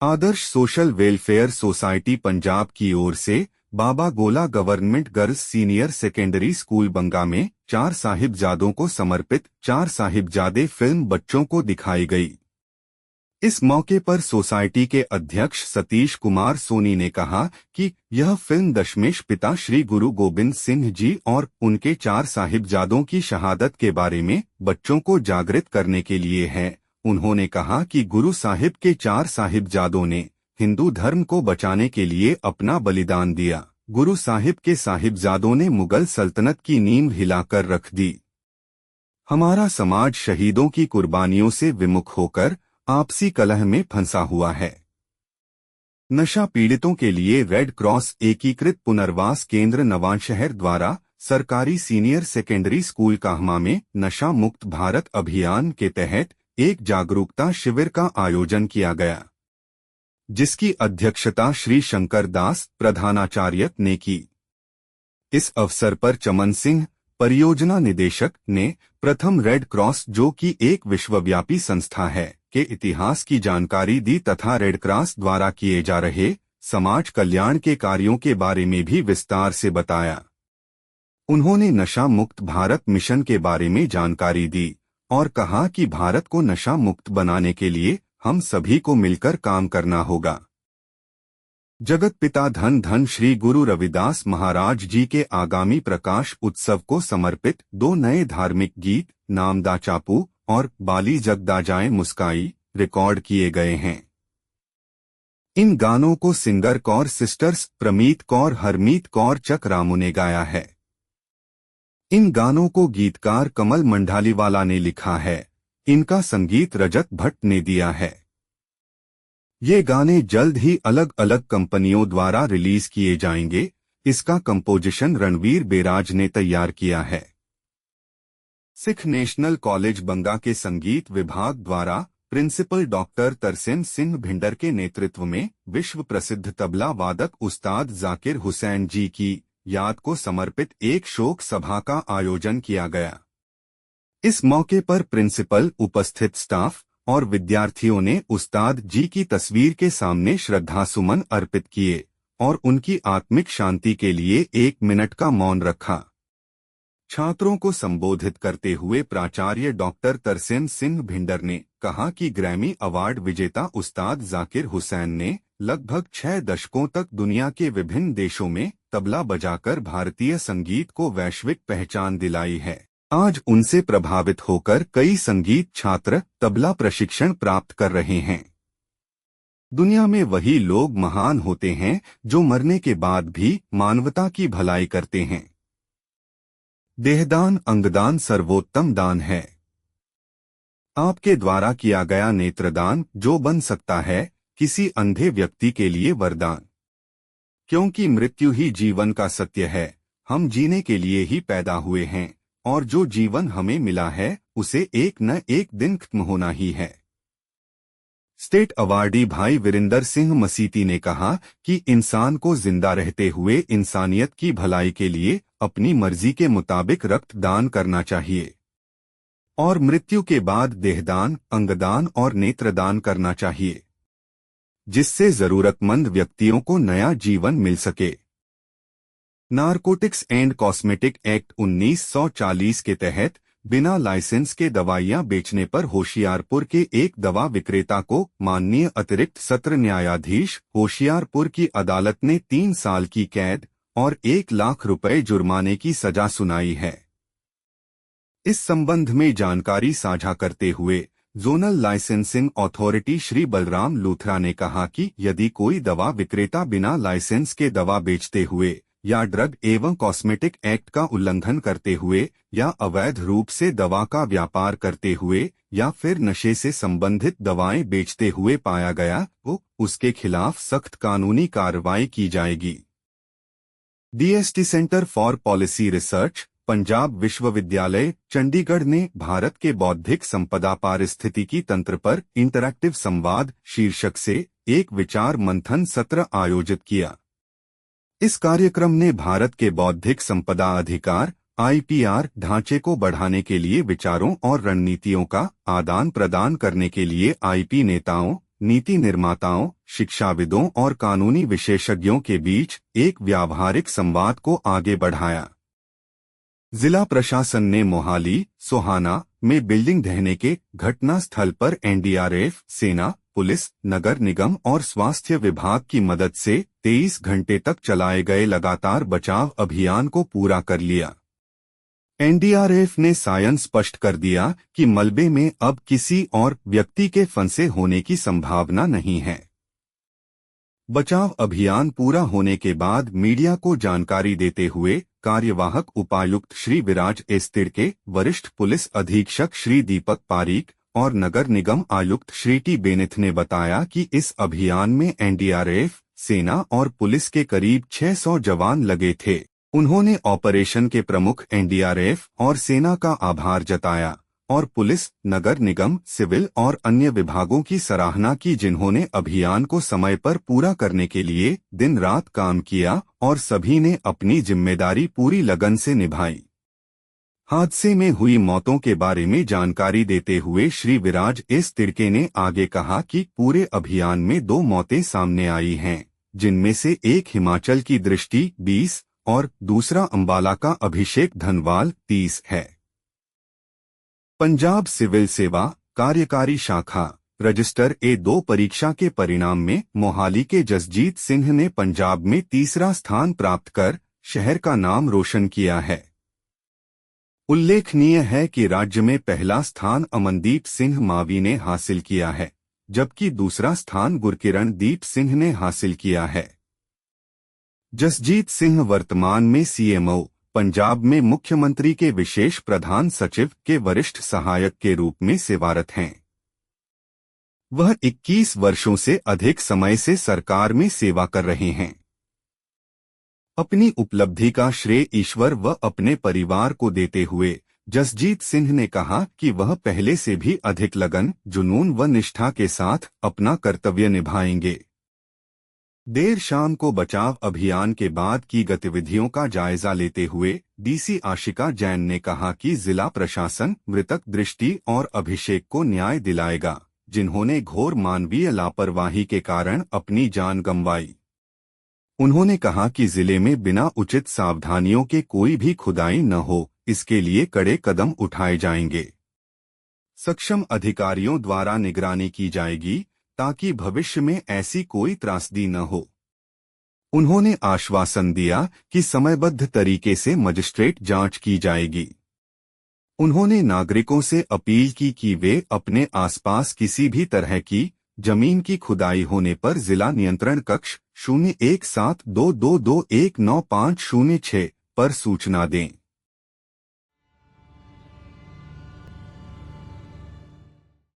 आदर्श social welfare society Punjab की ओर से Baba Gola government girls senior secondary school Banga में 4 साहिबजादों को समर्पित 4 साहिबजादे फिल्म बच्चों को दिखाई गई। इस मौके पर सोसाइटी के अध्यक्ष सतीश कुमार सोनी ने कहा कि यह फिल्म दशमेश पिता श्री गुरु गोबिंद सिंह जी और उनके 4 साहिबजादों की शहादत के बारे में बच्चों को जागृत करने के लिए है। उन्होंने कहा कि गुरु साहिब के 4 साहिबजादों ने हिंदू धर्म को बचाने के लिए अपना बलिदान दिया। गुरु साहिब के साहिबजादों ने मुगल सल्तनत की नींव हिलाकर रख दी। हमारा समाज शहीदों की कुर्बानियों से विमुख होकर आपसी कलह में फंसा हुआ है। नशा पीड़ितों के लिए रेड क्रॉस एकीकृत पुनर्वास केंद्र नवांशहर द्वारा सरकारी सीनियर सेकेंडरी स्कूल काहमा में नशा मुक्त भारत अभियान के तहत एक जागरूकता शिविर का आयोजन किया गया, जिसकी अध्यक्षता श्री शंकर दास प्रधानाचार्य ने की। इस अवसर पर चमन सिंह परियोजना निदेशक ने प्रथम रेड क्रॉस, जो कि एक विश्वव्यापी संस्था है, के इतिहास की जानकारी दी तथा रेड क्रॉस द्वारा किए जा रहे समाज कल्याण के कार्यों के बारे में भी विस्तार से बताया। उन्होंने नशा मुक्त भारत मिशन के बारे में जानकारी दी और कहा कि भारत को नशा मुक्त बनाने के लिए हम सभी को मिलकर काम करना होगा। जगत पिता धन धन श्री गुरु रविदास महाराज जी के आगामी प्रकाश उत्सव को समर्पित 2 नए धार्मिक गीत नामदा चापू और बाली जगदा जाए मुस्काई रिकॉर्ड किए गए हैं। इन गानों को सिंगर कौर सिस्टर्स प्रमीत कौर हरमीत कौर चक रामू ने गाया है। इन गानों को गीतकार कमल मंडालीवाला ने लिखा है। इनका संगीत रजत भट्ट ने दिया है। ये गाने जल्द ही अलग अलग कंपनियों द्वारा रिलीज किए जाएंगे। इसका कंपोजिशन रणवीर बेराज ने तैयार किया है। सिख नेशनल कॉलेज बंगा के संगीत विभाग द्वारा प्रिंसिपल डॉक्टर तरसेम सिंह भिंडर के नेतृत्व में विश्व प्रसिद्ध तबला वादक उस्ताद जाकिर हुसैन जी की याद को समर्पित एक शोक सभा का आयोजन किया गया। इस मौके पर प्रिंसिपल, उपस्थित स्टाफ और विद्यार्थियों ने उस्ताद जी की तस्वीर के सामने श्रद्धासुमन अर्पित किए और उनकी आत्मिक शांति के लिए 1 मिनट का मौन रखा। छात्रों को संबोधित करते हुए प्राचार्य डॉक्टर तरसेम सिंह भिंडर ने कहा कि ग्रैमी अवार्ड विजेता उस्ताद जाकिर हुसैन ने लगभग 6 दशकों तक दुनिया के विभिन्न देशों में तबला बजाकर भारतीय संगीत को वैश्विक पहचान दिलाई है। आज उनसे प्रभावित होकर कई संगीत छात्र तबला प्रशिक्षण प्राप्त कर रहे हैं। दुनिया में वही लोग महान होते हैं जो मरने के बाद भी मानवता की भलाई करते हैं। देहदान अंगदान सर्वोत्तम दान है। आपके द्वारा किया गया नेत्रदान जो बन सकता है किसी अंधे व्यक्ति के लिए वरदान, क्योंकि मृत्यु ही जीवन का सत्य है। हम जीने के लिए ही पैदा हुए हैं और जो जीवन हमें मिला है उसे एक न एक दिन खत्म होना ही है। स्टेट अवार्डी भाई वीरेंद्र सिंह मसीती ने कहा कि इंसान को जिंदा रहते हुए इंसानियत की भलाई के लिए अपनी मर्जी के मुताबिक रक्त दान करना चाहिए और मृत्यु के बाद देहदान, अंगदान और नेत्रदान करना चाहिए, जिससे जरूरतमंद व्यक्तियों को नया जीवन मिल सके। नारकोटिक्स एंड कॉस्मेटिक एक्ट 1940 के तहत बिना लाइसेंस के दवाइयां बेचने पर होशियारपुर के एक दवा विक्रेता को माननीय अतिरिक्त सत्र न्यायाधीश होशियारपुर की अदालत ने 3 साल की कैद और 1 लाख रुपए जुर्माने की सजा सुनाई है। इस संबंध में जानकारी साझा करते हुए zonal licensing authority Shri Balram Luthra ने कहा कि यदि कोई दवा विक्रेता बिना लाइसेंस के दवा बेचते हुए या ड्रग एवं कॉस्मेटिक एक्ट का उल्लंघन करते हुए या अवैध रूप से दवा का व्यापार करते हुए या फिर नशे से संबंधित दवाएं बेचते हुए पाया गया तो उसके खिलाफ सख्त कानूनी कार्रवाई की जाएगी। DST centre for policy research, Punjab विश्वविद्यालय चंडीगढ़ ने भारत के बौद्धिक संपदा पारिस्थितिकी तंत्र पर इंटरैक्टिव संवाद शीर्षक से एक विचार मंथन सत्र आयोजित किया। इस कार्यक्रम ने भारत के बौद्धिक संपदा अधिकार आईपीआर ढांचे को बढ़ाने के लिए विचारों और रणनीतियों का आदान प्रदान करने के लिए आईपी नेताओं, नीति निर्माताओं, शिक्षाविदों और कानूनी विशेषज्ञों के बीच एक व्यावहारिक संवाद को आगे बढ़ाया। जिला प्रशासन ने मोहाली, सोहाना में बिल्डिंग ढहने के घटना स्थल पर एनडीआरएफ, सेना, पुलिस, नगर निगम और स्वास्थ्य विभाग की मदद से 23 घंटे तक चलाए गए लगातार बचाव अभियान को पूरा कर लिया। एनडीआरएफ ने सायं स्पष्ट कर दिया कि मलबे में अब किसी और व्यक्ति के फंसे होने की संभावना नहीं है। बचाव अभियान पूरा होने के बाद मीडिया को जानकारी देते हुए कार्यवाहक उपायुक्त श्री विराज एस तिड़के, वरिष्ठ पुलिस अधीक्षक श्री दीपक पारीक और नगर निगम आयुक्त श्री टी बेनिथ ने बताया कि इस अभियान में एनडीआरएफ, सेना और पुलिस के करीब 600 जवान लगे थे। उन्होंने ऑपरेशन के प्रमुख एनडीआरएफ और सेना का आभार जताया और पुलिस, नगर निगम, सिविल और अन्य विभागों की सराहना की जिन्होंने अभियान को समय पर पूरा करने के लिए दिन रात काम किया और सभी ने अपनी जिम्मेदारी पूरी लगन से निभाई। हादसे में हुई मौतों के बारे में जानकारी देते हुए श्री विराज एस तिड़के ने आगे कहा कि पूरे अभियान में 2 मौतें सामने आई हैं, जिनमें से एक हिमाचल की दृष्टि 20 और दूसरा अंबाला का अभिषेक धनवाल 30 है। पंजाब सिविल सेवा कार्यकारी शाखा रजिस्टर A2 परीक्षा के परिणाम में मोहाली के जसजीत सिंह ने पंजाब में तीसरा स्थान प्राप्त कर शहर का नाम रोशन किया है। उल्लेखनीय है कि राज्य में पहला स्थान अमनदीप सिंह मावी ने हासिल किया है, जबकि दूसरा स्थान गुरकिरण दीप सिंह ने हासिल किया है। जसजीत सिंह वर्तमान में सीएमओ पंजाब में मुख्यमंत्री के विशेष प्रधान सचिव के वरिष्ठ सहायक के रूप में सेवारत हैं। वह 21 वर्षों से अधिक समय से सरकार में सेवा कर रहे हैं। अपनी उपलब्धि का श्रेय ईश्वर व अपने परिवार को देते हुए जसजीत सिंह ने कहा कि वह पहले से भी अधिक लगन, जुनून व निष्ठा के साथ अपना कर्तव्य निभाएंगे। देर शाम को बचाव अभियान के बाद की गतिविधियों का जायजा लेते हुए डीसी आशिका जैन ने कहा कि जिला प्रशासन मृतक दृष्टि और अभिषेक को न्याय दिलाएगा, जिन्होंने घोर मानवीय लापरवाही के कारण अपनी जान गंवाई। उन्होंने कहा कि जिले में बिना उचित सावधानियों के कोई भी खुदाई न हो, इसके लिए कड़े कदम उठाए जाएंगे। सक्षम अधिकारियों द्वारा निगरानी की जाएगी ताकि भविष्य में ऐसी कोई त्रासदी न हो। उन्होंने आश्वासन दिया कि समयबद्ध तरीके से मजिस्ट्रेट जांच की जाएगी। उन्होंने नागरिकों से अपील की कि वे अपने आसपास किसी भी तरह की जमीन की खुदाई होने पर जिला नियंत्रण कक्ष 017222195006 पर सूचना दें।